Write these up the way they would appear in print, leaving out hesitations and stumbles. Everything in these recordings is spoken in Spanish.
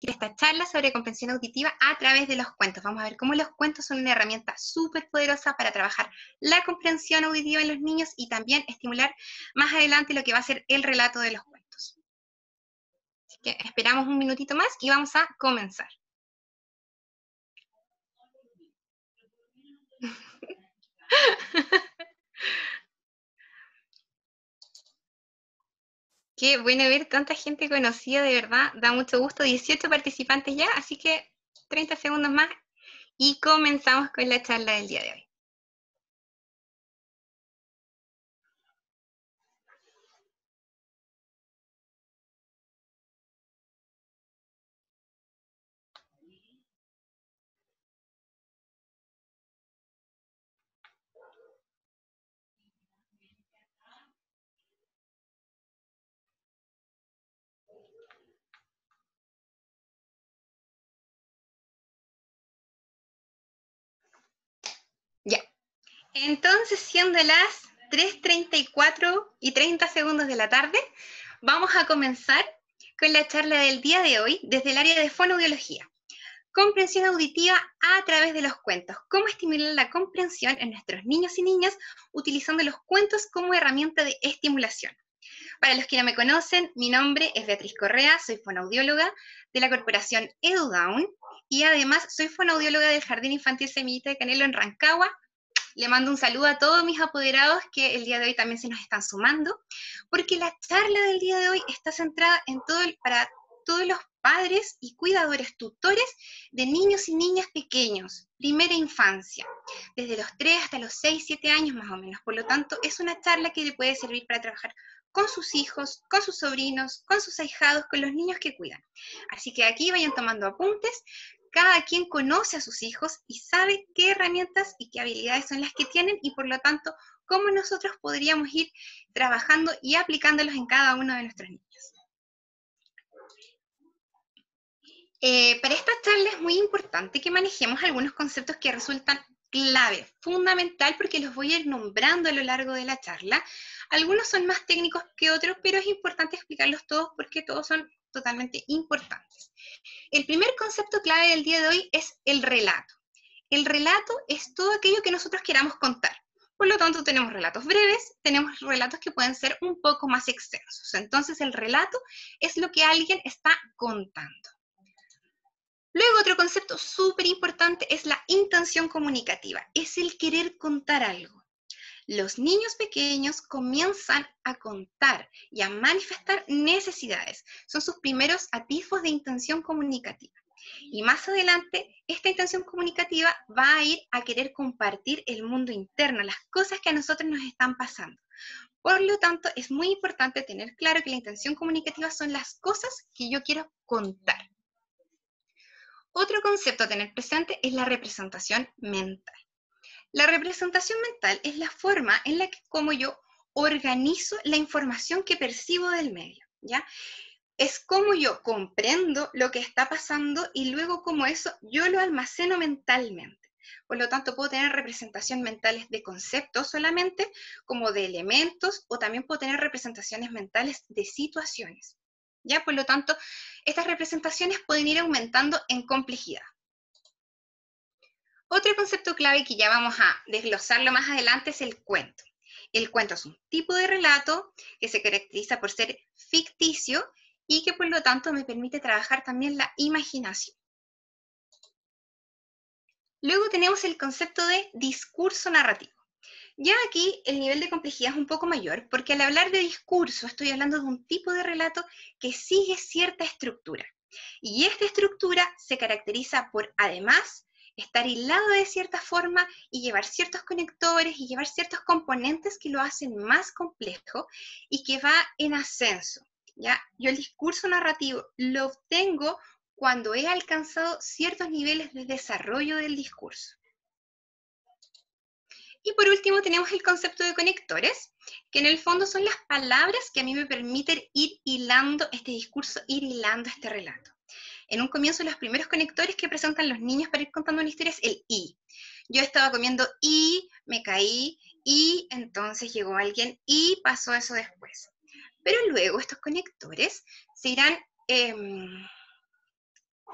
esta charla sobre comprensión auditiva a través de los cuentos. Vamos a ver cómo los cuentos son una herramienta súper poderosa para trabajar la comprensión auditiva en los niños y también estimular más adelante lo que va a ser el relato de los cuentos. Así que esperamos un minutito más y vamos a comenzar. Qué bueno ver tanta gente conocida, de verdad, da mucho gusto. 18 participantes ya, así que 30 segundos más y comenzamos con la charla del día de hoy. Ya. Entonces, siendo las 3:34 y 30 segundos de la tarde, vamos a comenzar con la charla del día de hoy desde el área de fonoaudiología. Comprensión auditiva a través de los cuentos. Cómo estimular la comprensión en nuestros niños y niñas utilizando los cuentos como herramienta de estimulación. Para los que no me conocen, mi nombre es Beatriz Correa, soy fonoaudióloga de la corporación EduDown y además soy fonoaudióloga del Jardín Infantil Semillita de Canelo en Rancagua. Le mando un saludo a todos mis apoderados que el día de hoy también se nos están sumando, porque la charla del día de hoy está centrada en para todos los padres y cuidadores, tutores de niños y niñas pequeños, primera infancia, desde los 3 hasta los 6, 7 años más o menos. Por lo tanto, es una charla que le puede servir para trabajar con sus hijos, con sus sobrinos, con sus ahijados, con los niños que cuidan. Así que aquí vayan tomando apuntes. Cada quien conoce a sus hijos y sabe qué herramientas y qué habilidades son las que tienen y por lo tanto, cómo nosotros podríamos ir trabajando y aplicándolos en cada uno de nuestros niños. Para esta charla es muy importante que manejemos algunos conceptos que resultan clave, fundamental, porque los voy a ir nombrando a lo largo de la charla. Algunos son más técnicos que otros, pero es importante explicarlos todos porque todos son totalmente importantes. El primer concepto clave del día de hoy es el relato. El relato es todo aquello que nosotros queramos contar. Por lo tanto, tenemos relatos breves, tenemos relatos que pueden ser un poco más extensos. Entonces, el relato es lo que alguien está contando. Luego, otro concepto súper importante es la intención comunicativa. Es el querer contar algo. Los niños pequeños comienzan a contar y a manifestar necesidades. Son sus primeros atisbos de intención comunicativa. Y más adelante, esta intención comunicativa va a ir a querer compartir el mundo interno, las cosas que a nosotros nos están pasando. Por lo tanto, es muy importante tener claro que la intención comunicativa son las cosas que yo quiero contar. Otro concepto a tener presente es la representación mental. La representación mental es la forma en la que como yo organizo la información que percibo del medio, ¿ya? Es como yo comprendo lo que está pasando y luego como eso yo lo almaceno mentalmente. Por lo tanto, puedo tener representaciones mentales de conceptos solamente, como de elementos, o también puedo tener representaciones mentales de situaciones. ¿Ya? Por lo tanto, estas representaciones pueden ir aumentando en complejidad. Otro concepto clave que ya vamos a desglosarlo más adelante es el cuento. El cuento es un tipo de relato que se caracteriza por ser ficticio y que por lo tanto me permite trabajar también la imaginación. Luego tenemos el concepto de discurso narrativo. Ya aquí el nivel de complejidad es un poco mayor, porque al hablar de discurso estoy hablando de un tipo de relato que sigue cierta estructura. Y esta estructura se caracteriza por, además, estar hilado de cierta forma y llevar ciertos conectores y llevar ciertos componentes que lo hacen más complejo y que va en ascenso. ¿Ya? Yo el discurso narrativo lo obtengo cuando he alcanzado ciertos niveles de desarrollo del discurso. Y por último tenemos el concepto de conectores, que en el fondo son las palabras que a mí me permiten ir hilando este discurso, ir hilando este relato. En un comienzo, los primeros conectores que presentan los niños para ir contando una historia es el y. Yo estaba comiendo y me caí y entonces llegó alguien y pasó eso después. Pero luego estos conectores se irán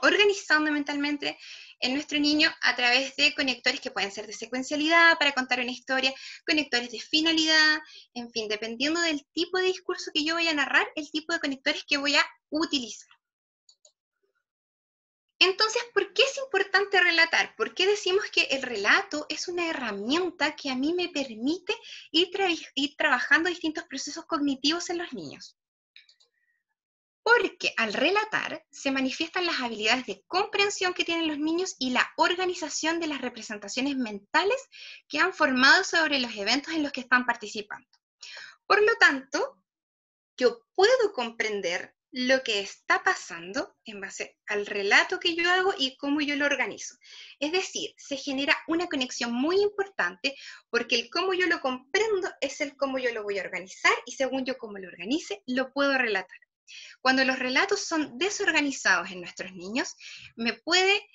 organizando mentalmente en nuestro niño a través de conectores que pueden ser de secuencialidad para contar una historia, conectores de finalidad, en fin, dependiendo del tipo de discurso que yo voy a narrar, el tipo de conectores que voy a utilizar. Entonces, ¿por qué es importante relatar? ¿Por qué decimos que el relato es una herramienta que a mí me permite ir trabajando distintos procesos cognitivos en los niños? Porque al relatar se manifiestan las habilidades de comprensión que tienen los niños y la organización de las representaciones mentales que han formado sobre los eventos en los que están participando. Por lo tanto, yo puedo comprender lo que está pasando en base al relato que yo hago y cómo yo lo organizo. Es decir, se genera una conexión muy importante porque el cómo yo lo comprendo es el cómo yo lo voy a organizar y según yo cómo lo organice, lo puedo relatar. Cuando los relatos son desorganizados en nuestros niños, me puede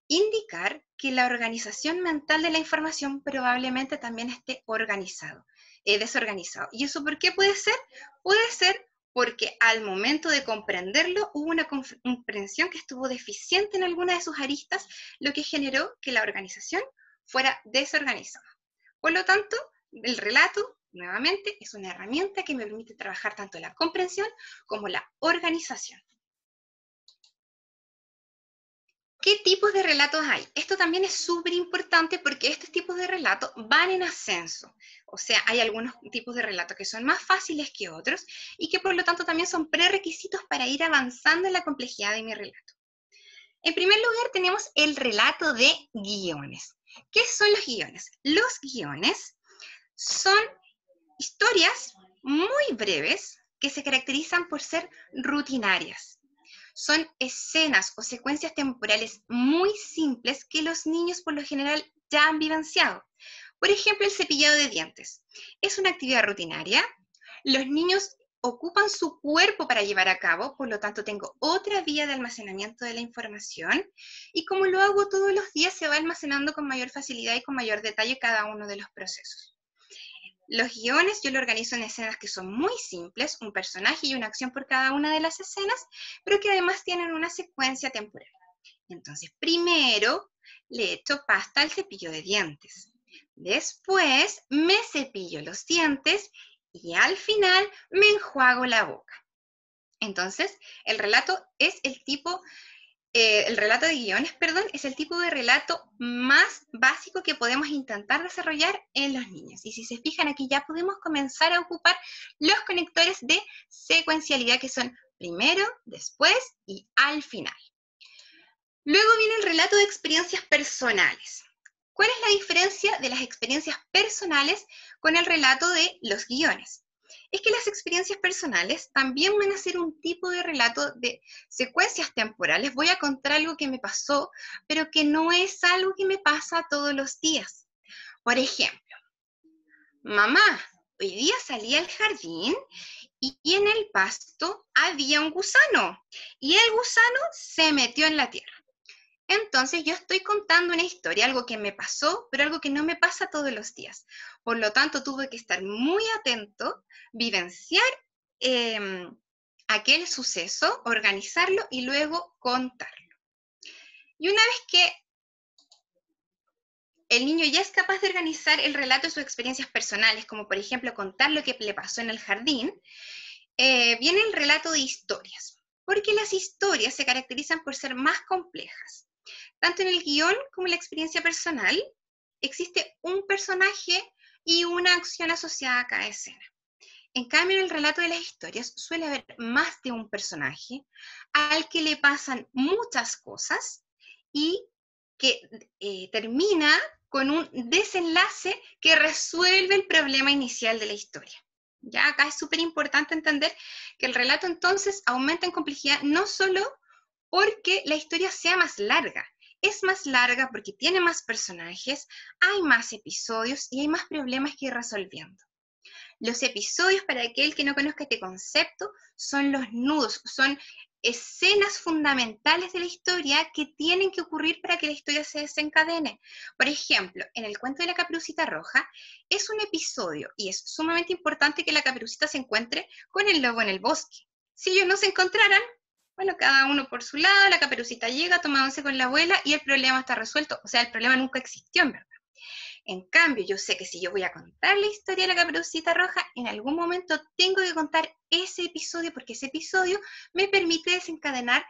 indicar que la organización mental de la información probablemente también esté desorganizado. ¿Y eso por qué puede ser? Puede ser porque al momento de comprenderlo hubo una comprensión que estuvo deficiente en alguna de sus aristas, lo que generó que la organización fuera desorganizada. Por lo tanto, el relato, nuevamente, es una herramienta que me permite trabajar tanto la comprensión como la organización. ¿Qué tipos de relatos hay? Esto también es súper importante porque estos tipos de relatos van en ascenso. O sea, hay algunos tipos de relatos que son más fáciles que otros y que por lo tanto también son prerequisitos para ir avanzando en la complejidad de mi relato. En primer lugar tenemos el relato de guiones. ¿Qué son los guiones? Los guiones son historias muy breves que se caracterizan por ser rutinarias. Son escenas o secuencias temporales muy simples que los niños por lo general ya han vivenciado. Por ejemplo, el cepillado de dientes. Es una actividad rutinaria. Los niños ocupan su cuerpo para llevar a cabo, por lo tanto tengo otra vía de almacenamiento de la información y como lo hago todos los días se va almacenando con mayor facilidad y con mayor detalle cada uno de los procesos. Los guiones yo lo organizo en escenas que son muy simples, un personaje y una acción por cada una de las escenas, pero que además tienen una secuencia temporal. Entonces, primero le echo pasta al cepillo de dientes. Después me cepillo los dientes y al final me enjuago la boca. Entonces, el relato es el relato de guiones, perdón, es el tipo de relato más básico que podemos intentar desarrollar en los niños. Y si se fijan aquí ya podemos comenzar a ocupar los conectores de secuencialidad que son primero, después y al final. Luego viene el relato de experiencias personales. ¿Cuál es la diferencia de las experiencias personales con el relato de los guiones? Es que las experiencias personales también van a ser un tipo de relato de secuencias temporales. Voy a contar algo que me pasó, pero que no es algo que me pasa todos los días. Por ejemplo, mamá, hoy día salí al jardín y en el pasto había un gusano y el gusano se metió en la tierra. Entonces yo estoy contando una historia, algo que me pasó, pero algo que no me pasa todos los días. Por lo tanto, tuve que estar muy atento, vivenciar aquel suceso, organizarlo y luego contarlo. Y una vez que el niño ya es capaz de organizar el relato de sus experiencias personales, como por ejemplo contar lo que le pasó en el jardín, viene el relato de historias, porque las historias se caracterizan por ser más complejas. Tanto en el guión como en la experiencia personal, existe un personaje y una acción asociada a cada escena. En cambio, en el relato de las historias suele haber más de un personaje al que le pasan muchas cosas y que termina con un desenlace que resuelve el problema inicial de la historia. Ya acá es súper importante entender que el relato entonces aumenta en complejidad no solo porque la historia sea más larga, es más larga porque tiene más personajes, hay más episodios y hay más problemas que ir resolviendo. Los episodios, para aquel que no conozca este concepto, son los nudos, son escenas fundamentales de la historia que tienen que ocurrir para que la historia se desencadene. Por ejemplo, en el cuento de la Caperucita Roja, es un episodio y es sumamente importante que la Caperucita se encuentre con el lobo en el bosque. Si ellos no se encontraran, Bueno, cada uno por su lado, la Caperucita llega, toma once con la abuela y el problema está resuelto. O sea, el problema nunca existió, en verdad. En cambio, yo sé que si yo voy a contar la historia de la Caperucita Roja, en algún momento tengo que contar ese episodio, porque ese episodio me permite desencadenar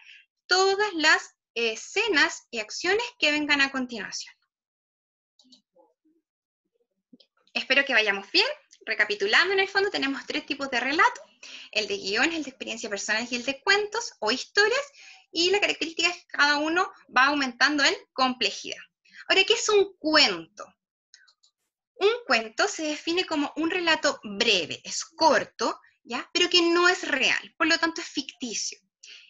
todas las escenas y acciones que vengan a continuación. Espero que vayamos bien. Recapitulando, en el fondo tenemos tres tipos de relato: el de guiones, el de experiencia personal y el de cuentos o historias, y la característica es que cada uno va aumentando en complejidad. Ahora, ¿qué es un cuento? Un cuento se define como un relato breve, es corto, ¿ya? Pero que no es real, por lo tanto es ficticio.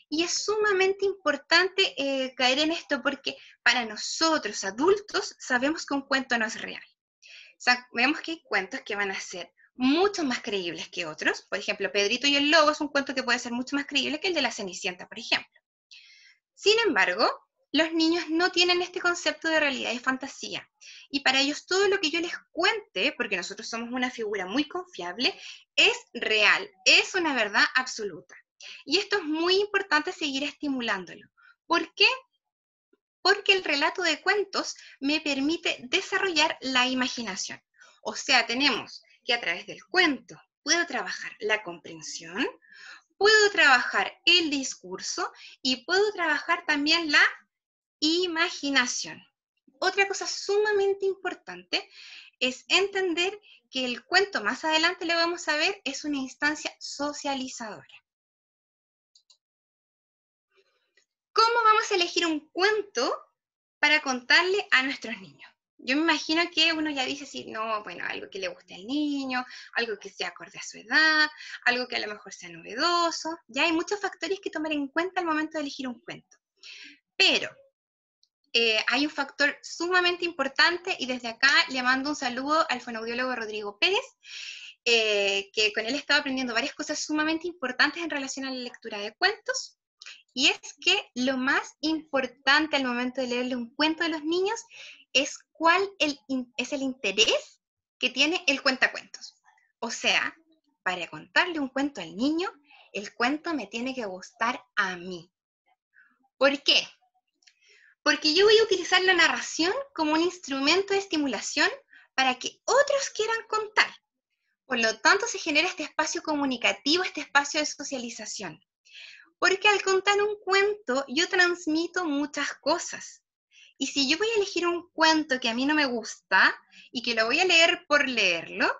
Y es sumamente importante caer en esto porque para nosotros adultos sabemos que un cuento no es real. Sabemos que hay cuentos que van a ser mucho más creíbles que otros. Por ejemplo, Pedrito y el Lobo es un cuento que puede ser mucho más creíble que el de la Cenicienta, por ejemplo. Sin embargo, los niños no tienen este concepto de realidad y fantasía. Y para ellos todo lo que yo les cuente, porque nosotros somos una figura muy confiable, es real, es una verdad absoluta. Y esto es muy importante seguir estimulándolo. ¿Por qué? Porque el relato de cuentos me permite desarrollar la imaginación. O sea, tenemos que a través del cuento puedo trabajar la comprensión, puedo trabajar el discurso y puedo trabajar también la imaginación. Otra cosa sumamente importante es entender que el cuento, más adelante lo vamos a ver, es una instancia socializadora. ¿Cómo vamos a elegir un cuento para contarle a nuestros niños? Yo me imagino que uno ya dice, sí, no, bueno, algo que le guste al niño, algo que sea acorde a su edad, algo que a lo mejor sea novedoso. Ya hay muchos factores que tomar en cuenta al momento de elegir un cuento. Pero hay un factor sumamente importante y desde acá le mando un saludo al fonoaudiólogo Rodrigo Pérez, que con él he estado aprendiendo varias cosas sumamente importantes en relación a la lectura de cuentos. Y es que lo más importante al momento de leerle un cuento a los niños es cuál es el interés que tiene el cuentacuentos. O sea, para contarle un cuento al niño, el cuento me tiene que gustar a mí. ¿Por qué? Porque yo voy a utilizar la narración como un instrumento de estimulación para que otros quieran contar. Por lo tanto, se genera este espacio comunicativo, este espacio de socialización. Porque al contar un cuento, yo transmito muchas cosas. Y si yo voy a elegir un cuento que a mí no me gusta y que lo voy a leer por leerlo,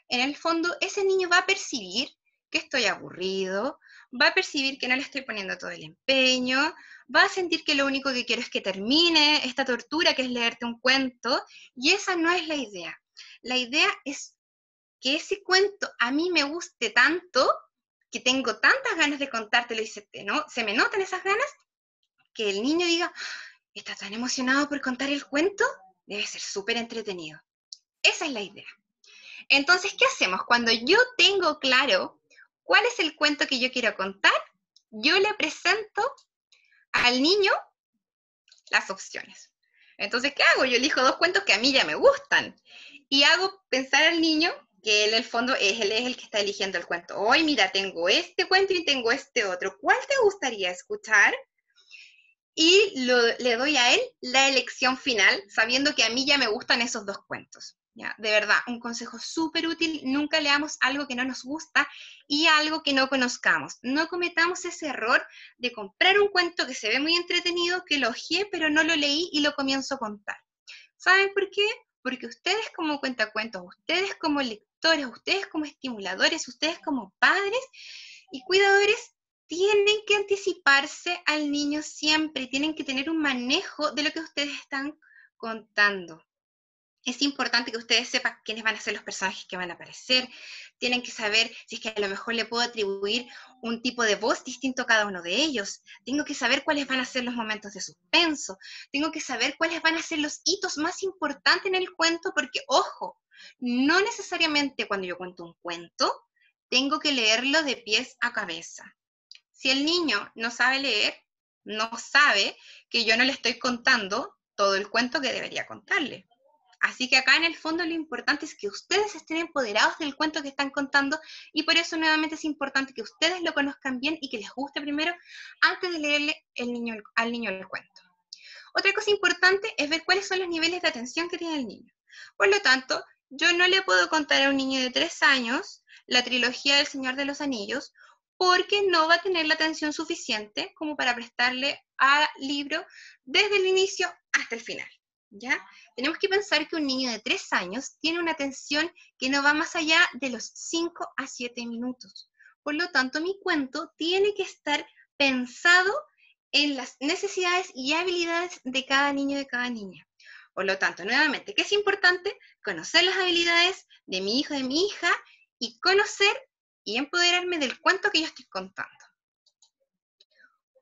en el fondo ese niño va a percibir que estoy aburrido, va a percibir que no le estoy poniendo todo el empeño, va a sentir que lo único que quiero es que termine esta tortura que es leerte un cuento, y esa no es la idea. La idea es que ese cuento a mí me guste tanto, que tengo tantas ganas de contártelo y se me notan esas ganas, que el niño diga, ¿está tan emocionado por contar el cuento? Debe ser súper entretenido. Esa es la idea. Entonces, ¿qué hacemos? Cuando yo tengo claro cuál es el cuento que yo quiero contar, yo le presento al niño las opciones. Entonces, ¿qué hago? Yo elijo dos cuentos que a mí ya me gustan y hago pensar al niño que él, en el fondo, él es el que está eligiendo el cuento. Hoy, mira, tengo este cuento y tengo este otro. ¿Cuál te gustaría escuchar? Y le doy a él la elección final, sabiendo que a mí ya me gustan esos dos cuentos. ¿Ya? De verdad, un consejo súper útil: nunca leamos algo que no nos gusta y algo que no conozcamos. No cometamos ese error de comprar un cuento que se ve muy entretenido, que lo ojeé, pero no lo leí y lo comienzo a contar. ¿Saben por qué? Porque ustedes como cuentacuentos, ustedes como lectores, ustedes como estimuladores, ustedes como padres y cuidadores, tienen que anticiparse al niño siempre, tienen que tener un manejo de lo que ustedes están contando. Es importante que ustedes sepan quiénes van a ser los personajes que van a aparecer, tienen que saber si es que a lo mejor le puedo atribuir un tipo de voz distinto a cada uno de ellos, tengo que saber cuáles van a ser los momentos de suspenso, tengo que saber cuáles van a ser los hitos más importantes en el cuento, porque, ojo, no necesariamente cuando yo cuento un cuento, tengo que leerlo de pies a cabeza. Si el niño no sabe leer, no sabe que yo no le estoy contando todo el cuento que debería contarle. Así que acá en el fondo lo importante es que ustedes estén empoderados del cuento que están contando y por eso nuevamente es importante que ustedes lo conozcan bien y que les guste primero antes de leerle al niño el cuento. Otra cosa importante es ver cuáles son los niveles de atención que tiene el niño. Por lo tanto, yo no le puedo contar a un niño de 3 años la trilogía del Señor de los Anillos porque no va a tener la atención suficiente como para prestarle al libro desde el inicio hasta el final. ¿Ya? Tenemos que pensar que un niño de 3 años tiene una atención que no va más allá de los 5 a 7 minutos. Por lo tanto, mi cuento tiene que estar pensado en las necesidades y habilidades de cada niño y de cada niña. Por lo tanto, nuevamente, ¿qué es importante? Conocer las habilidades de mi hijo, de mi hija, y conocer y empoderarme del cuento que yo estoy contando.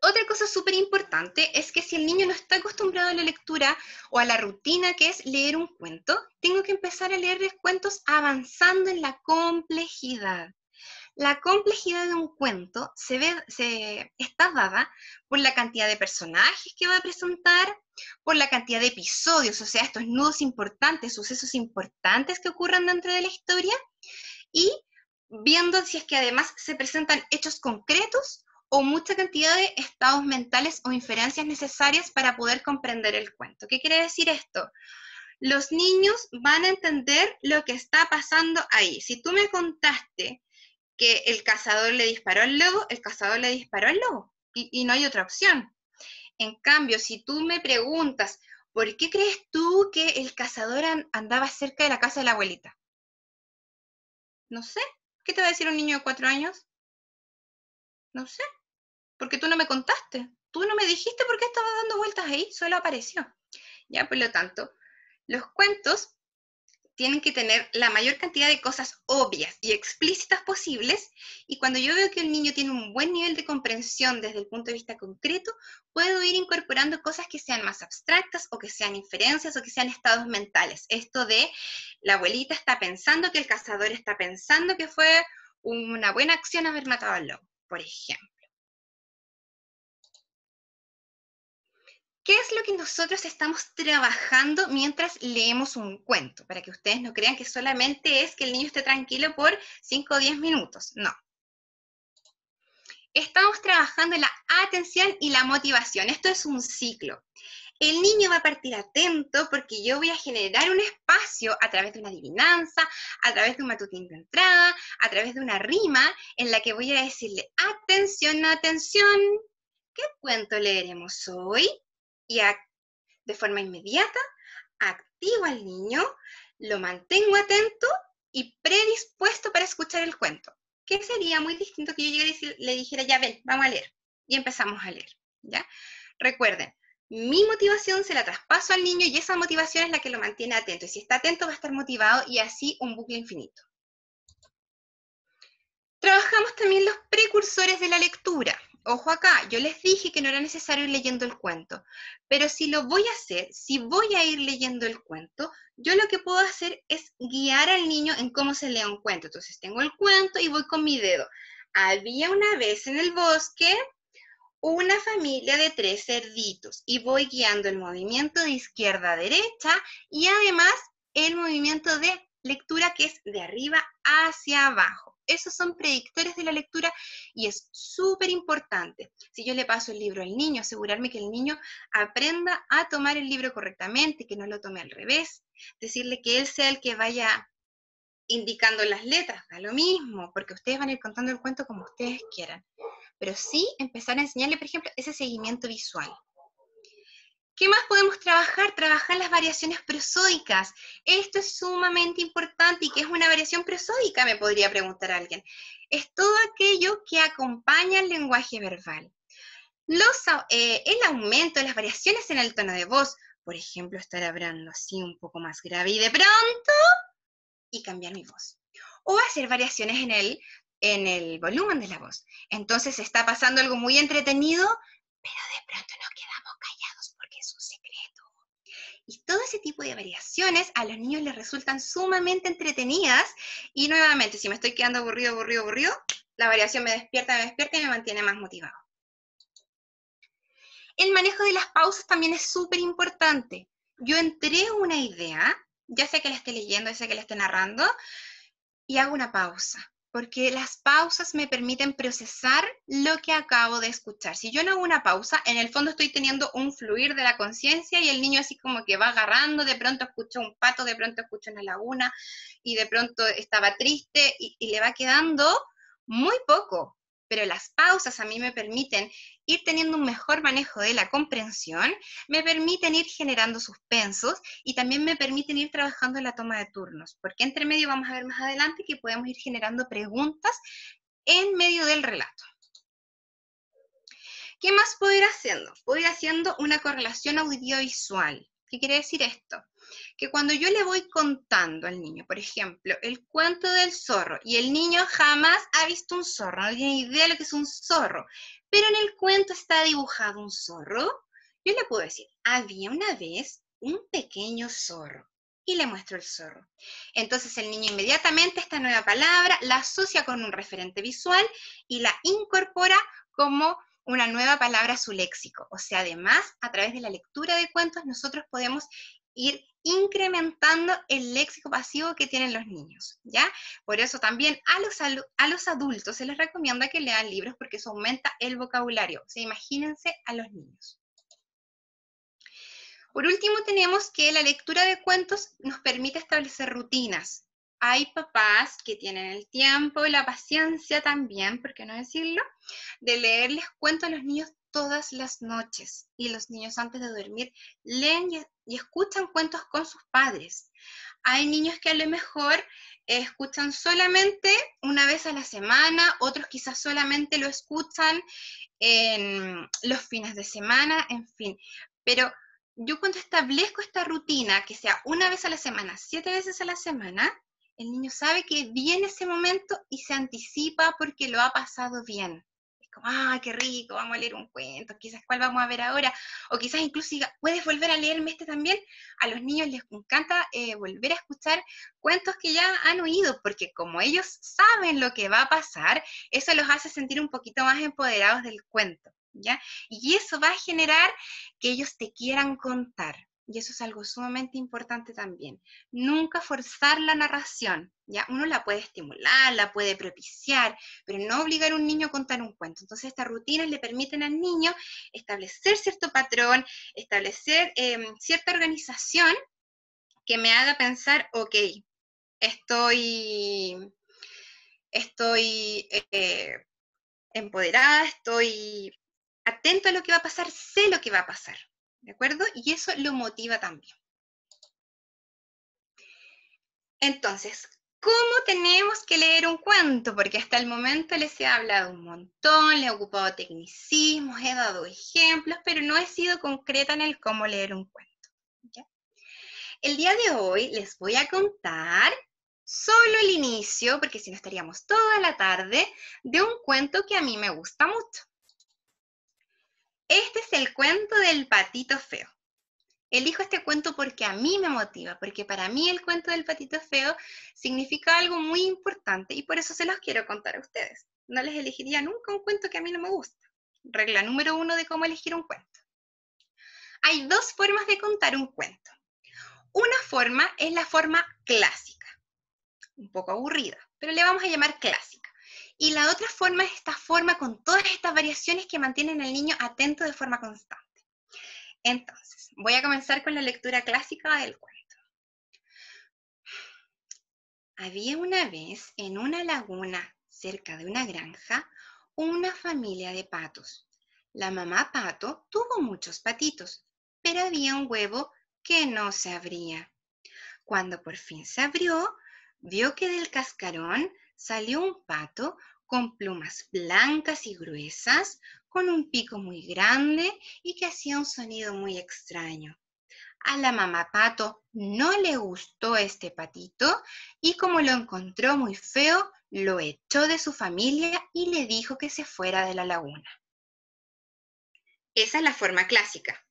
Otra cosa súper importante es que si el niño no está acostumbrado a la lectura o a la rutina que es leer un cuento, tengo que empezar a leerles cuentos avanzando en la complejidad. La complejidad de un cuento está dada por la cantidad de personajes que va a presentar, por la cantidad de episodios, o sea, estos nudos importantes, sucesos importantes que ocurran dentro de la historia, y viendo si es que además se presentan hechos concretos o mucha cantidad de estados mentales o inferencias necesarias para poder comprender el cuento. ¿Qué quiere decir esto? Los niños van a entender lo que está pasando ahí. Si tú me contaste que el cazador le disparó al lobo, el cazador le disparó al lobo, y no hay otra opción. En cambio, si tú me preguntas, ¿por qué crees tú que el cazador andaba cerca de la casa de la abuelita? No sé. ¿Qué te va a decir un niño de 4 años? No sé, porque tú no me contaste. Tú no me dijiste por qué estaba dando vueltas ahí, solo apareció. Ya, por lo tanto, los cuentos tienen que tener la mayor cantidad de cosas obvias y explícitas posibles, y cuando yo veo que el niño tiene un buen nivel de comprensión desde el punto de vista concreto, puedo ir incorporando cosas que sean más abstractas o que sean inferencias o que sean estados mentales. Esto de la abuelita está pensando que el cazador está pensando que fue una buena acción haber matado al lobo, por ejemplo. ¿Qué es lo que nosotros estamos trabajando mientras leemos un cuento? Para que ustedes no crean que solamente es que el niño esté tranquilo por 5 o 10 minutos. No. Estamos trabajando en la atención y la motivación. Esto es un ciclo. El niño va a partir atento porque yo voy a generar un espacio a través de una adivinanza, a través de un matutín de entrada, a través de una rima en la que voy a decirle, atención, atención, ¿qué cuento leeremos hoy? Y de forma inmediata, activo al niño, lo mantengo atento y predispuesto para escuchar el cuento. ¿Qué sería muy distinto que yo llegara y le dijera, ya ven, vamos a leer? Y empezamos a leer, ¿ya? Recuerden, mi motivación se la traspaso al niño y esa motivación es la que lo mantiene atento. Y si está atento va a estar motivado y así un bucle infinito. Trabajamos también los precursores de la lectura. Ojo acá, yo les dije que no era necesario ir leyendo el cuento, pero si lo voy a hacer, si voy a ir leyendo el cuento, yo lo que puedo hacer es guiar al niño en cómo se lee un cuento. Entonces tengo el cuento y voy con mi dedo. Había una vez en el bosque una familia de 3 cerditos y voy guiando el movimiento de izquierda a derecha y además el movimiento de lectura que es de arriba hacia abajo. Esos son predictores de la lectura y es súper importante. Si yo le paso el libro al niño, asegurarme que el niño aprenda a tomar el libro correctamente, que no lo tome al revés, decirle que él sea el que vaya indicando las letras, da lo mismo, porque ustedes van a ir contando el cuento como ustedes quieran. Pero sí empezar a enseñarle, por ejemplo, ese seguimiento visual. ¿Qué más podemos trabajar? Trabajar las variaciones prosódicas. Esto es sumamente importante. ¿Y qué es una variación prosódica? Me podría preguntar alguien. Es todo aquello que acompaña el lenguaje verbal. El aumento, las variaciones en el tono de voz, por ejemplo, estar hablando así un poco más grave y de pronto, y cambiar mi voz. O hacer variaciones en el volumen de la voz. Entonces está pasando algo muy entretenido, pero de pronto nos quedamos callados porque es un secreto. Y todo ese tipo de variaciones a los niños les resultan sumamente entretenidas y nuevamente, si me estoy quedando aburrido, la variación me despierta y me mantiene más motivado. El manejo de las pausas también es súper importante. Yo entrego una idea ya sea que la esté leyendo, ya sea que la esté narrando, y hago una pausa, porque las pausas me permiten procesar lo que acabo de escuchar. Si yo no hago una pausa, en el fondo estoy teniendo un fluir de la conciencia y el niño así como que va agarrando, de pronto escucha un pato, de pronto escucha una laguna y de pronto estaba triste y le va quedando muy poco. Pero las pausas a mí me permiten ir teniendo un mejor manejo de la comprensión, me permiten ir generando suspensos y también me permiten ir trabajando en la toma de turnos, porque entre medio vamos a ver más adelante que podemos ir generando preguntas en medio del relato. ¿Qué más puedo ir haciendo? Puedo ir haciendo una correlación audiovisual. ¿Qué quiere decir esto? Que cuando yo le voy contando al niño, por ejemplo, el cuento del zorro, y el niño jamás ha visto un zorro, no tiene idea de lo que es un zorro, pero en el cuento está dibujado un zorro, yo le puedo decir, había una vez un pequeño zorro, y le muestro el zorro. Entonces el niño inmediatamente esta nueva palabra la asocia con un referente visual y la incorpora como una nueva palabra a su léxico. O sea, además, a través de la lectura de cuentos, nosotros podemos ir incrementando el léxico pasivo que tienen los niños, ¿ya? Por eso también a los adultos se les recomienda que lean libros porque eso aumenta el vocabulario. O sea, imagínense a los niños. Por último, tenemos que la lectura de cuentos nos permite establecer rutinas. Hay papás que tienen el tiempo y la paciencia también, ¿por qué no decirlo?, de leerles cuentos a los niños todas las noches. Y los niños antes de dormir leen y escuchan cuentos con sus padres. Hay niños que a lo mejor escuchan solamente una vez a la semana, otros quizás solamente lo escuchan en los fines de semana, en fin. Pero yo cuando establezco esta rutina, que sea una vez a la semana, 7 veces a la semana, el niño sabe que viene ese momento y se anticipa porque lo ha pasado bien. Es como, ah, qué rico, vamos a leer un cuento, quizás cuál vamos a ver ahora, o quizás incluso diga, ¿puedes volver a leerme este también? A los niños les encanta volver a escuchar cuentos que ya han oído, porque como ellos saben lo que va a pasar, eso los hace sentir un poquito más empoderados del cuento, ¿ya? Y eso va a generar que ellos te quieran contar. Y eso es algo sumamente importante también. Nunca forzar la narración, ¿ya? Uno la puede estimular, la puede propiciar, pero no obligar a un niño a contar un cuento. Entonces estas rutinas le permiten al niño establecer cierto patrón, establecer cierta organización que me haga pensar, ok, estoy empoderada, estoy atento a lo que va a pasar, sé lo que va a pasar, ¿de acuerdo? Y eso lo motiva también. Entonces, ¿cómo tenemos que leer un cuento? Porque hasta el momento les he hablado un montón, les he ocupado tecnicismos, he dado ejemplos, pero no he sido concreta en el cómo leer un cuento, ¿ya? El día de hoy les voy a contar solo el inicio, porque si no estaríamos toda la tarde, de un cuento que a mí me gusta mucho. Este es el cuento del patito feo. Elijo este cuento porque a mí me motiva, porque para mí el cuento del patito feo significa algo muy importante y por eso se los quiero contar a ustedes. No les elegiría nunca un cuento que a mí no me gusta. Regla número 1 de cómo elegir un cuento. Hay dos formas de contar un cuento. Una forma es la forma clásica, un poco aburrida, pero le vamos a llamar clásica. Y la otra forma es esta forma con todas estas variaciones que mantienen al niño atento de forma constante. Entonces, voy a comenzar con la lectura clásica del cuento. Había una vez en una laguna cerca de una granja una familia de patos. La mamá pato tuvo muchos patitos, pero había un huevo que no se abría. Cuando por fin se abrió, vio que del cascarón salió un pato con plumas blancas y gruesas, con un pico muy grande y que hacía un sonido muy extraño. A la mamá pato no le gustó este patito y como lo encontró muy feo, lo echó de su familia y le dijo que se fuera de la laguna. Esa es la forma clásica.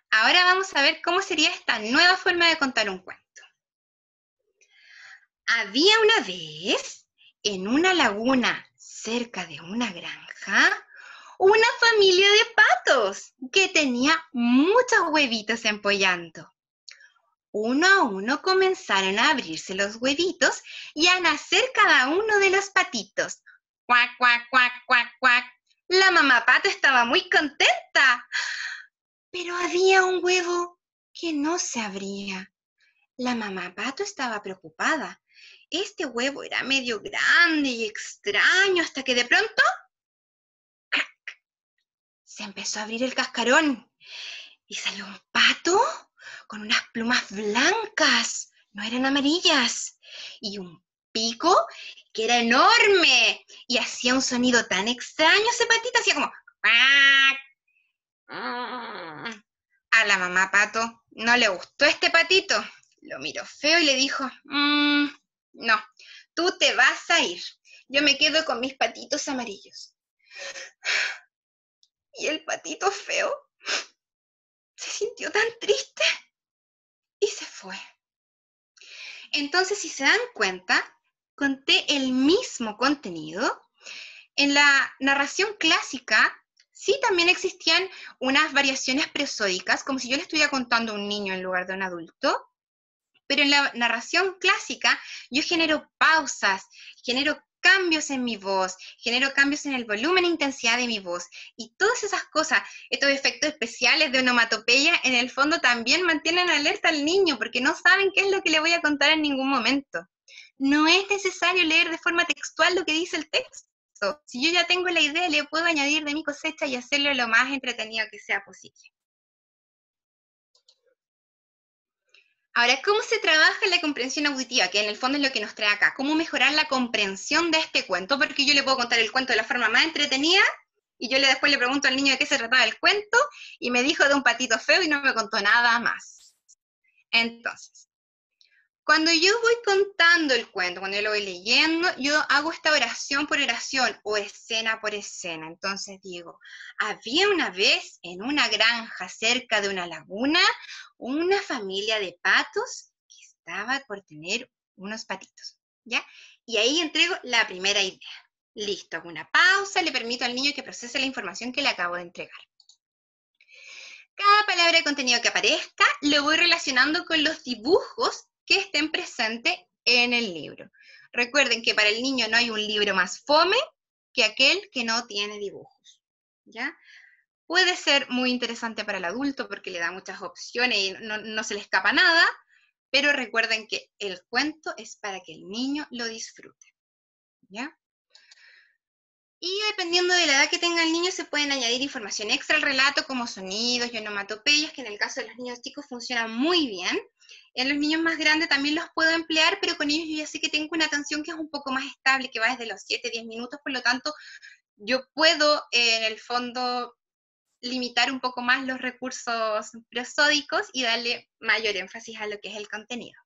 Ahora vamos a ver cómo sería esta nueva forma de contar un cuento. Había una vez, en una laguna cerca de una granja, una familia de patos que tenía muchos huevitos empollando. Uno a uno comenzaron a abrirse los huevitos y a nacer cada uno de los patitos. ¡Cuac, cuac, cuac, cuac, cuac! La mamá pato estaba muy contenta, pero había un huevo que no se abría. La mamá pato estaba preocupada. Este huevo era medio grande y extraño hasta que de pronto se empezó a abrir el cascarón y salió un pato con unas plumas blancas, no eran amarillas, y un pico que era enorme y hacía un sonido tan extraño, ese patito hacía como ¡cuac! A la mamá pato no le gustó este patito, lo miró feo y le dijo, no, tú te vas a ir, yo me quedo con mis patitos amarillos. Y el patito feo se sintió tan triste y se fue. Entonces, si se dan cuenta, conté el mismo contenido. En la narración clásica, sí también existían unas variaciones prosódicas, como si yo le estuviera contando a un niño en lugar de un adulto, pero en la narración clásica yo genero pausas, genero cambios en mi voz, genero cambios en el volumen e intensidad de mi voz, y todas esas cosas, estos efectos especiales de onomatopeya, en el fondo también mantienen alerta al niño, porque no saben qué es lo que le voy a contar en ningún momento. No es necesario leer de forma textual lo que dice el texto. Si yo ya tengo la idea, le puedo añadir de mi cosecha y hacerlo lo más entretenido que sea posible. Ahora, ¿cómo se trabaja la comprensión auditiva? Que en el fondo es lo que nos trae acá. ¿Cómo mejorar la comprensión de este cuento? Porque yo le puedo contar el cuento de la forma más entretenida y yo después le pregunto al niño de qué se trataba el cuento y me dijo de un patito feo y no me contó nada más. Entonces, cuando yo voy contando el cuento, cuando yo lo voy leyendo, yo hago esta oración por oración o escena por escena. Entonces digo, había una vez en una granja cerca de una laguna una familia de patos que estaba por tener unos patitos, ¿ya? Y ahí entrego la primera idea. Listo, hago una pausa, le permito al niño que procese la información que le acabo de entregar. Cada palabra de contenido que aparezca lo voy relacionando con los dibujos que estén presentes en el libro. Recuerden que para el niño no hay un libro más fome que aquel que no tiene dibujos, ¿ya? Puede ser muy interesante para el adulto porque le da muchas opciones y no se le escapa nada, pero recuerden que el cuento es para que el niño lo disfrute, ¿ya? Y dependiendo de la edad que tenga el niño, se pueden añadir información extra al relato, como sonidos y onomatopeyas, que en el caso de los niños chicos funcionan muy bien. En los niños más grandes también los puedo emplear, pero con ellos yo ya sé que tengo una atención que es un poco más estable, que va desde los 7-10 minutos, por lo tanto, yo puedo, en el fondo, limitar un poco más los recursos prosódicos y darle mayor énfasis a lo que es el contenido.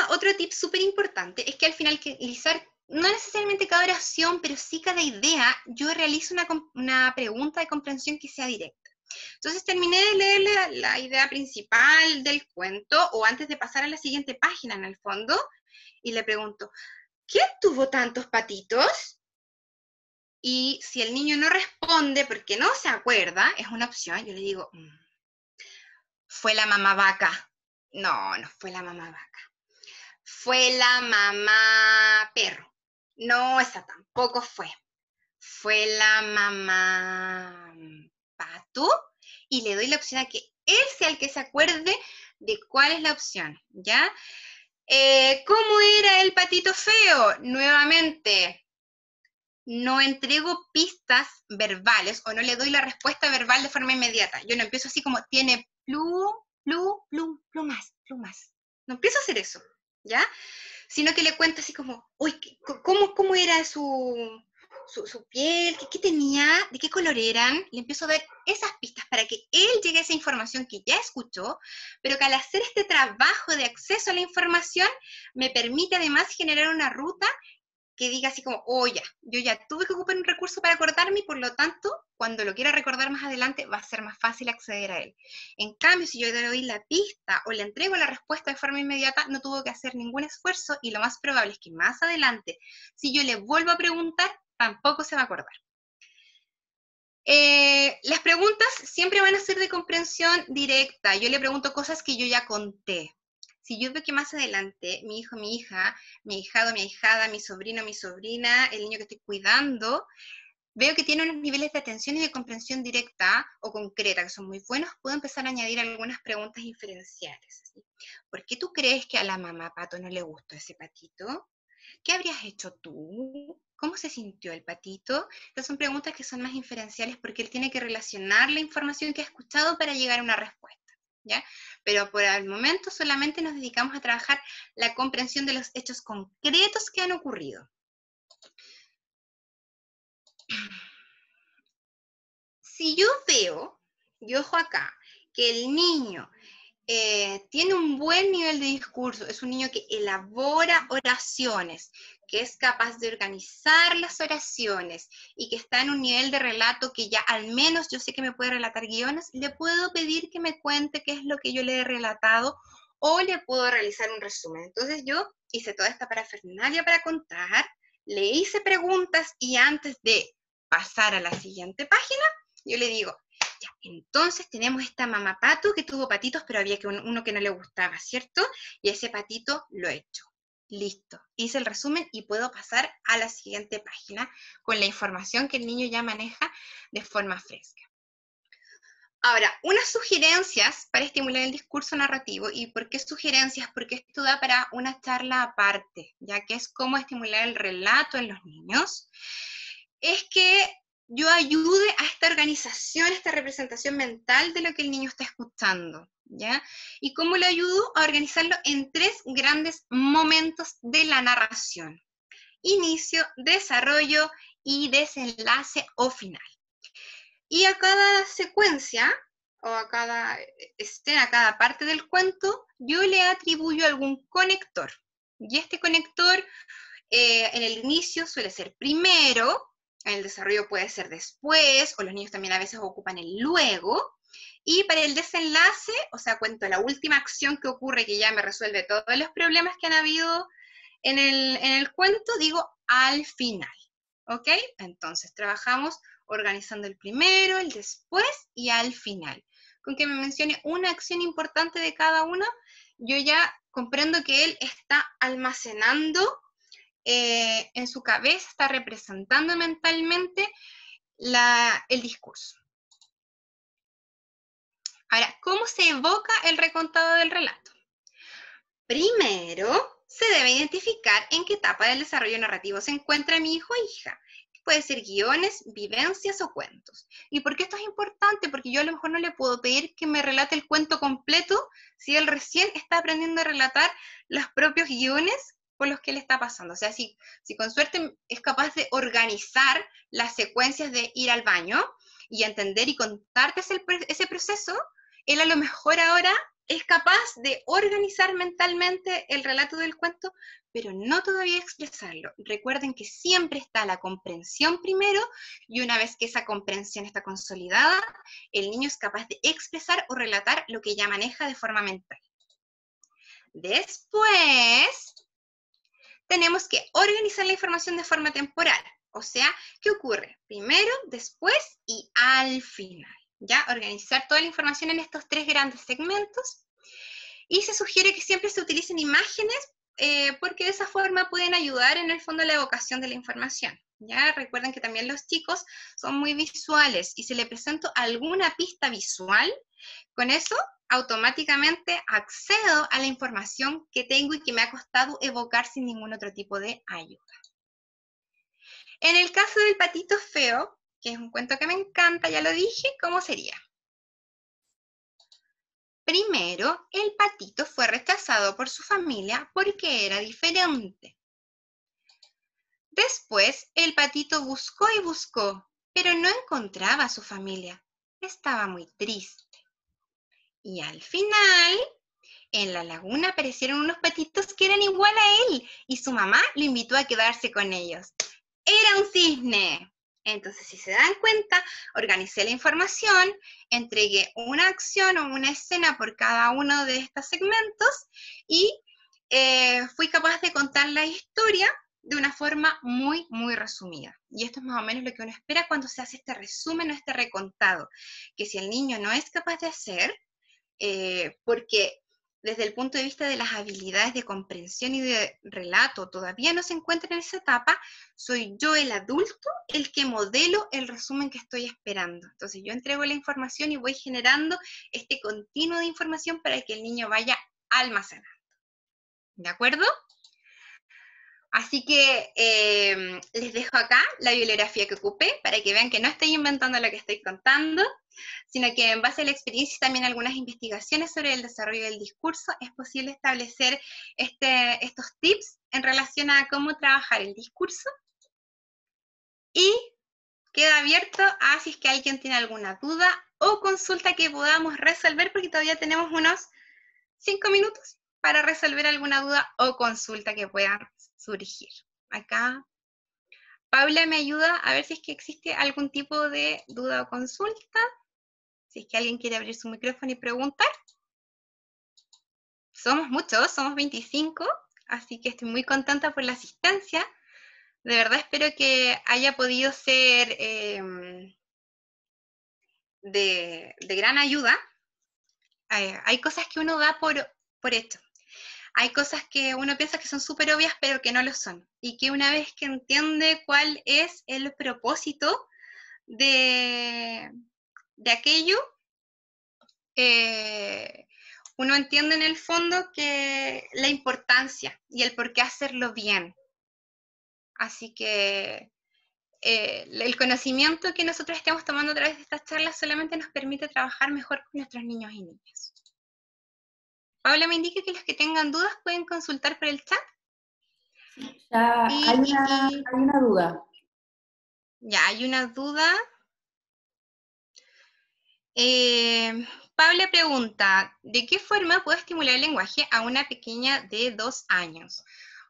Otro tip súper importante es que al finalizar, no necesariamente cada oración, pero sí cada idea, yo realizo una pregunta de comprensión que sea directa. Entonces terminé de leer la idea principal del cuento, o antes de pasar a la siguiente página en el fondo, y le pregunto, ¿quién tuvo tantos patitos? Y si el niño no responde porque no se acuerda, es una opción, yo le digo, fue la mamá vaca. No, no fue la mamá vaca. Fue la mamá perro. No, esa tampoco fue. Fue la mamá pato. Y le doy la opción a que él sea el que se acuerde de cuál es la opción, ¿ya? ¿Cómo era el patito feo? Nuevamente, no entrego pistas verbales o no le doy la respuesta verbal de forma inmediata. Yo no empiezo así como, tiene plumas. No empiezo a hacer eso, ¿ya? Sino que le cuento así como, uy, ¿cómo era su piel? ¿Qué tenía? ¿De qué color eran? Le empiezo a dar esas pistas para que él llegue a esa información que ya escuchó, pero que al hacer este trabajo de acceso a la información, me permite además generar una ruta que diga así como, oh ya, yo ya tuve que ocupar un recurso para acordarme y por lo tanto, cuando lo quiera recordar más adelante, va a ser más fácil acceder a él. En cambio, si yo le doy la pista o le entrego la respuesta de forma inmediata, no tuvo que hacer ningún esfuerzo y lo más probable es que más adelante, si yo le vuelvo a preguntar, tampoco se va a acordar. Las preguntas siempre van a ser de comprensión directa. Yo le pregunto cosas que yo ya conté. Si yo veo que más adelante mi hijo, mi hija, mi ahijado, mi ahijada, mi sobrino, mi sobrina, el niño que estoy cuidando, veo que tiene unos niveles de atención y de comprensión directa o concreta que son muy buenos, puedo empezar a añadir algunas preguntas inferenciales. ¿Sí? ¿Por qué tú crees que a la mamá pato no le gustó ese patito? ¿Qué habrías hecho tú? ¿Cómo se sintió el patito? Estas son preguntas que son más inferenciales porque él tiene que relacionar la información que ha escuchado para llegar a una respuesta. ¿Ya? Pero por el momento solamente nos dedicamos a trabajar la comprensión de los hechos concretos que han ocurrido. Si yo veo, y ojo acá, que el niño tiene un buen nivel de discurso, es un niño que elabora oraciones, que es capaz de organizar las oraciones y que está en un nivel de relato que ya al menos yo sé que me puede relatar guiones, le puedo pedir que me cuente qué es lo que yo le he relatado o le puedo realizar un resumen. Entonces yo hice toda esta parafernalia para contar, le hice preguntas y antes de pasar a la siguiente página, yo le digo, ya, entonces tenemos esta mamá pato que tuvo patitos, pero había uno que no le gustaba, ¿cierto? Y ese patito lo he hecho. Listo. Hice el resumen y puedo pasar a la siguiente página con la información que el niño ya maneja de forma fresca. Ahora, unas sugerencias para estimular el discurso narrativo. ¿Y por qué sugerencias? Porque esto da para una charla aparte, ya que es cómo estimular el relato en los niños. Es que yo ayude a esta organización, esta representación mental de lo que el niño está escuchando, ¿ya? ¿Y cómo le ayudo? A organizarlo en 3 grandes momentos de la narración. Inicio, desarrollo y desenlace o final. Y a cada secuencia, o a cada escena, a cada parte del cuento, yo le atribuyo algún conector. Y este conector en el inicio suele ser primero, en el desarrollo puede ser después, o los niños también a veces ocupan el luego, y para el desenlace, o sea, cuento la última acción que ocurre que ya me resuelve todos los problemas que han habido en el cuento, digo al final, ¿ok? Entonces trabajamos organizando el primero, el después y al final. Con que me mencione una acción importante de cada uno, yo ya comprendo que él está almacenando en su cabeza, está representando mentalmente el discurso. Ahora, ¿cómo se evoca el recontado del relato? Primero, se debe identificar en qué etapa del desarrollo narrativo se encuentra mi hijo o hija. Puede ser guiones, vivencias o cuentos. ¿Y por qué esto es importante? Porque yo a lo mejor no le puedo pedir que me relate el cuento completo si él recién está aprendiendo a relatar los propios guiones por los que le está pasando. O sea, si con suerte es capaz de organizar las secuencias de ir al baño y entender y contarte ese proceso, él a lo mejor ahora es capaz de organizar mentalmente el relato del cuento, pero no todavía expresarlo. Recuerden que siempre está la comprensión primero, y una vez que esa comprensión está consolidada, el niño es capaz de expresar o relatar lo que ya maneja de forma mental. Después, tenemos que organizar la información de forma temporal. O sea, ¿qué ocurre? Primero, después y al final. ¿Ya? Organizar toda la información en estos 3 grandes segmentos. Y se sugiere que siempre se utilicen imágenes porque de esa forma pueden ayudar en el fondo a la evocación de la información. ¿Ya? Recuerden que también los chicos son muy visuales y si le presento alguna pista visual, con eso automáticamente accedo a la información que tengo y que me ha costado evocar sin ningún otro tipo de ayuda. En el caso del patito feo, que es un cuento que me encanta, ya lo dije, ¿cómo sería? Primero, el patito fue rechazado por su familia porque era diferente. Después, el patito buscó y buscó, pero no encontraba a su familia. Estaba muy triste. Y al final, en la laguna aparecieron unos patitos que eran igual a él y su mamá lo invitó a quedarse con ellos. Era un cisne. Entonces, si se dan cuenta, organicé la información, entregué una acción o una escena por cada uno de estos segmentos y fui capaz de contar la historia de una forma muy, muy resumida. Y esto es más o menos lo que uno espera cuando se hace este resumen o este recontado, que si el niño no es capaz de hacer, porque desde el punto de vista de las habilidades de comprensión y de relato todavía no se encuentra en esa etapa, soy yo el adulto el que modelo el resumen que estoy esperando. Entonces yo entrego la información y voy generando este continuo de información para que el niño vaya almacenando. ¿De acuerdo? Así que les dejo acá la bibliografía que ocupé para que vean que no estoy inventando lo que estoy contando, sino que en base a la experiencia y también algunas investigaciones sobre el desarrollo del discurso es posible establecer estos tips en relación a cómo trabajar el discurso. Y queda abierto a si es que alguien tiene alguna duda o consulta que podamos resolver, porque todavía tenemos unos 5 minutos para resolver alguna duda o consulta que pueda surgir. Acá Paula me ayuda a ver si es que existe algún tipo de duda o consulta. Si es que alguien quiere abrir su micrófono y preguntar. Somos muchos, somos 25, así que estoy muy contenta por la asistencia. De verdad espero que haya podido ser de gran ayuda. Hay cosas que uno da por hecho. Hay cosas que uno piensa que son súper obvias, pero que no lo son. Y que una vez que entiende cuál es el propósito de aquello, uno entiende en el fondo que la importancia y el por qué hacerlo bien. Así que el conocimiento que nosotros estamos tomando a través de estas charlas solamente nos permite trabajar mejor con nuestros niños y niñas. Paula me indica que los que tengan dudas pueden consultar por el chat. Ya hay una duda. Ya, hay una duda. Paula pregunta, ¿de qué forma puedo estimular el lenguaje a una pequeña de 2 años?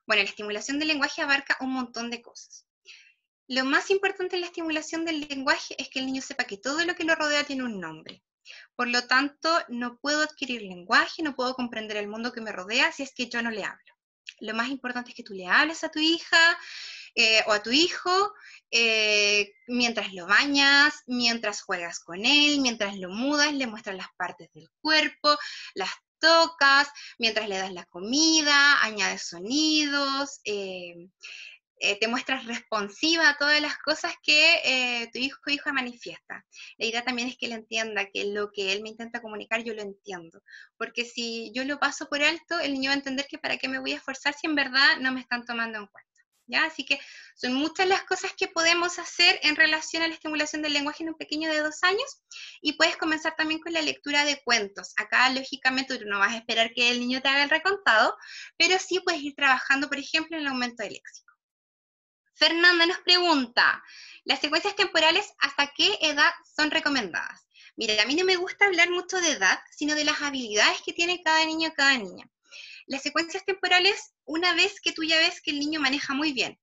Bueno, la estimulación del lenguaje abarca un montón de cosas. Lo más importante en la estimulación del lenguaje es que el niño sepa que todo lo que lo rodea tiene un nombre. Por lo tanto, no puedo adquirir lenguaje, no puedo comprender el mundo que me rodea si es que yo no le hablo. Lo más importante es que tú le hables a tu hija o a tu hijo mientras lo bañas, mientras juegas con él, mientras lo mudas, le muestras las partes del cuerpo, las tocas, mientras le das la comida, añades sonidos, te muestras responsiva a todas las cosas que tu hijo o hija manifiesta. La idea también es que él entienda que lo que él me intenta comunicar yo lo entiendo, porque si yo lo paso por alto, el niño va a entender que para qué me voy a esforzar si en verdad no me están tomando en cuenta. ¿Ya? Así que son muchas las cosas que podemos hacer en relación a la estimulación del lenguaje en un pequeño de 2 años, y puedes comenzar también con la lectura de cuentos. Acá, lógicamente, tú no vas a esperar que el niño te haga el recontado, pero sí puedes ir trabajando, por ejemplo, en el aumento del léxico. Fernanda nos pregunta, ¿las secuencias temporales hasta qué edad son recomendadas? Mira, a mí no me gusta hablar mucho de edad, sino de las habilidades que tiene cada niño o cada niña. Las secuencias temporales, una vez que tú ya ves que el niño maneja muy bien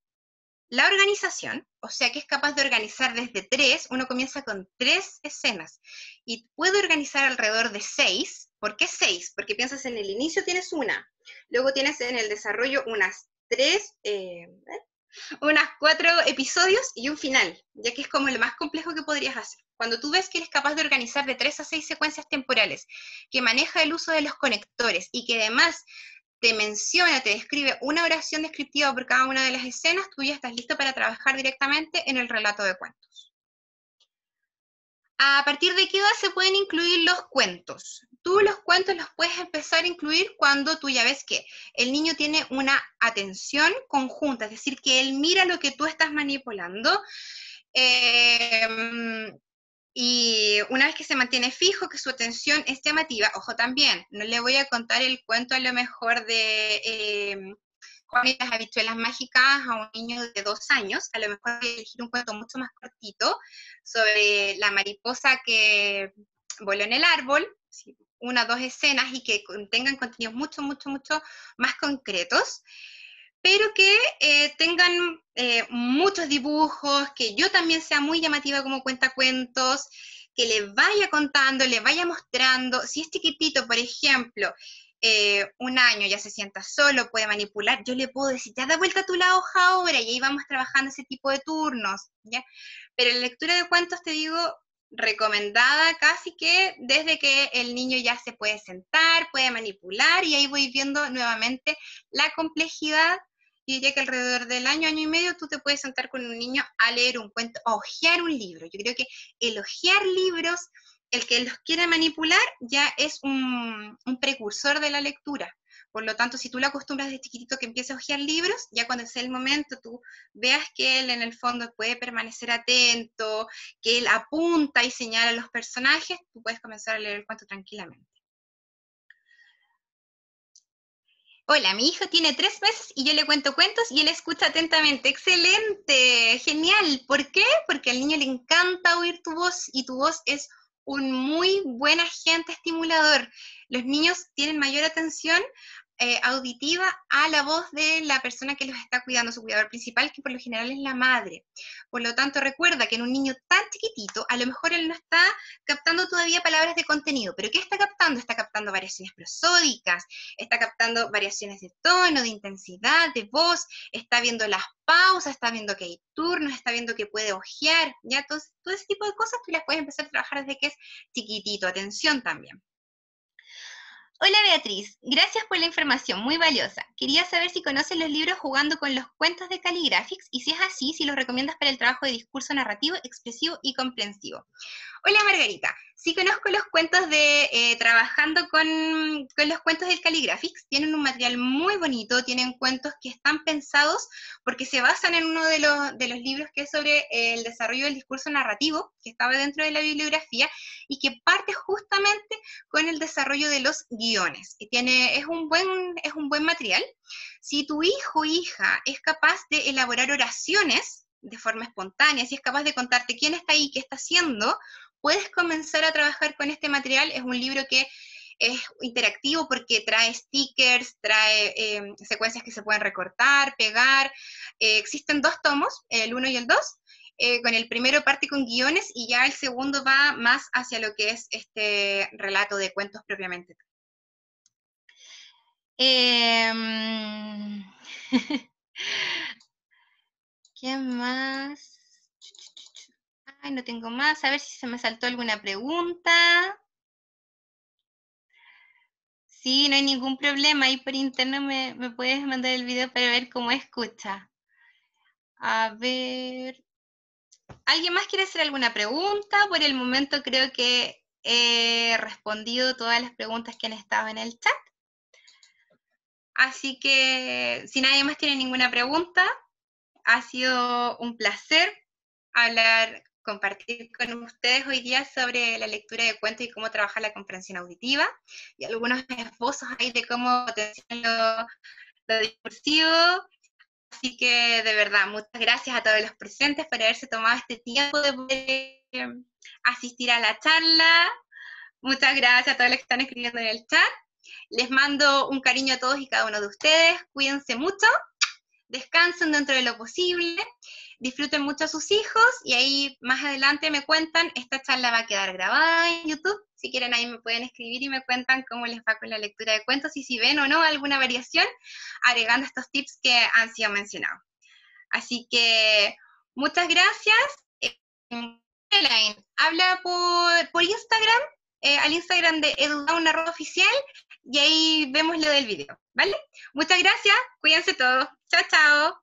la organización, o sea que es capaz de organizar desde 3, uno comienza con 3 escenas, y puede organizar alrededor de 6. ¿Por qué 6? Porque piensas en el inicio tienes una, luego tienes en el desarrollo unas 4 episodios y un final, ya que es como lo más complejo que podrías hacer. Cuando tú ves que eres capaz de organizar de 3 a 6 secuencias temporales, que maneja el uso de los conectores y que además te menciona, te describe una oración descriptiva por cada una de las escenas, tú ya estás listo para trabajar directamente en el relato de cuentos. ¿A partir de qué edad se pueden incluir los cuentos? Tú los cuentos los puedes empezar a incluir cuando tú ya ves que el niño tiene una atención conjunta, es decir, que él mira lo que tú estás manipulando, y una vez que se mantiene fijo, que su atención es llamativa. Ojo también, no le voy a contar el cuento a lo mejor de Juan y las habichuelas mágicas a un niño de 2 años, a lo mejor voy a elegir un cuento mucho más cortito sobre la mariposa que voló en el árbol, 1 o 2 escenas, y que tengan contenidos mucho más concretos, pero que tengan muchos dibujos, que yo también sea muy llamativa como cuentacuentos, que le vaya contando, le vaya mostrando. Si es chiquitito, por ejemplo, un año ya se sienta solo, puede manipular, yo le puedo decir, ya da vuelta tú la hoja ahora, y ahí vamos trabajando ese tipo de turnos, ¿ya? Pero la lectura de cuentos, te digo, recomendada casi que desde que el niño ya se puede sentar, puede manipular, y ahí voy viendo nuevamente la complejidad. Yo diría que alrededor del año, año y medio, tú te puedes sentar con un niño a leer un cuento, a hojear un libro. Yo creo que el hojear libros, el que los quiera manipular, ya es un precursor de la lectura. Por lo tanto, si tú lo acostumbras desde chiquitito que empiece a hojear libros, ya cuando sea el momento, tú veas que él en el fondo puede permanecer atento, que él apunta y señala a los personajes, tú puedes comenzar a leer el cuento tranquilamente. Hola, mi hijo tiene 3 meses y yo le cuento cuentos y él escucha atentamente. ¡Excelente! ¡Genial! ¿Por qué? Porque al niño le encanta oír tu voz y tu voz es un muy buen agente estimulador. Los niños tienen mayor atención auditiva a la voz de la persona que los está cuidando, su cuidador principal, que por lo general es la madre. Por lo tanto, recuerda que en un niño tan chiquitito, a lo mejor él no está captando todavía palabras de contenido, pero ¿qué está captando? Está captando variaciones prosódicas, está captando variaciones de tono, de intensidad, de voz, está viendo las pausas, está viendo que hay turnos, está viendo que puede hojear, ya todo ese tipo de cosas tú las puedes empezar a trabajar desde que es chiquitito. Atención también. Hola Beatriz, gracias por la información, muy valiosa. Quería saber si conoces los libros Jugando con los cuentos de Caligraphics y si es así, si los recomiendas para el trabajo de discurso narrativo, expresivo y comprensivo. Hola Margarita, sí conozco los cuentos de Trabajando con los cuentos del Caligraphics, tienen un material muy bonito, tienen cuentos que están pensados porque se basan en uno de los libros que es sobre el desarrollo del discurso narrativo, que estaba dentro de la bibliografía, y que parte justamente con el desarrollo de los guiones. Es un buen material. Si tu hijo o hija es capaz de elaborar oraciones de forma espontánea, si es capaz de contarte quién está ahí, qué está haciendo, puedes comenzar a trabajar con este material. Es un libro que es interactivo porque trae stickers, trae secuencias que se pueden recortar, pegar. Existen 2 tomos, el 1 y el 2. Con el primero parte con guiones y ya el segundo va más hacia lo que es este relato de cuentos propiamente. ¿Qué más? Ay, no tengo más. A ver si se me saltó alguna pregunta. Sí, no hay ningún problema. Ahí por interno me puedes mandar el video para ver cómo escucha. A ver. ¿Alguien más quiere hacer alguna pregunta? Por el momento creo que he respondido todas las preguntas que han estado en el chat. Así que si nadie más tiene ninguna pregunta, ha sido un placer compartir con ustedes hoy día sobre la lectura de cuentos y cómo trabajar la comprensión auditiva y algunos esbozos ahí de cómo potenciar lo discursivo. Así que de verdad, muchas gracias a todos los presentes por haberse tomado este tiempo de poder asistir a la charla. Muchas gracias a todos los que están escribiendo en el chat. Les mando un cariño a todos y cada uno de ustedes. Cuídense mucho, descansen dentro de lo posible, disfruten mucho a sus hijos y ahí más adelante me cuentan. Esta charla va a quedar grabada en YouTube. Si quieren ahí me pueden escribir y me cuentan cómo les va con la lectura de cuentos y si ven o no alguna variación agregando estos tips que han sido mencionados. Así que muchas gracias. Elaine, habla por Instagram, al Instagram de edudown@oficial y ahí vemos lo del video, ¿vale? Muchas gracias, cuídense todos. Chao, chao.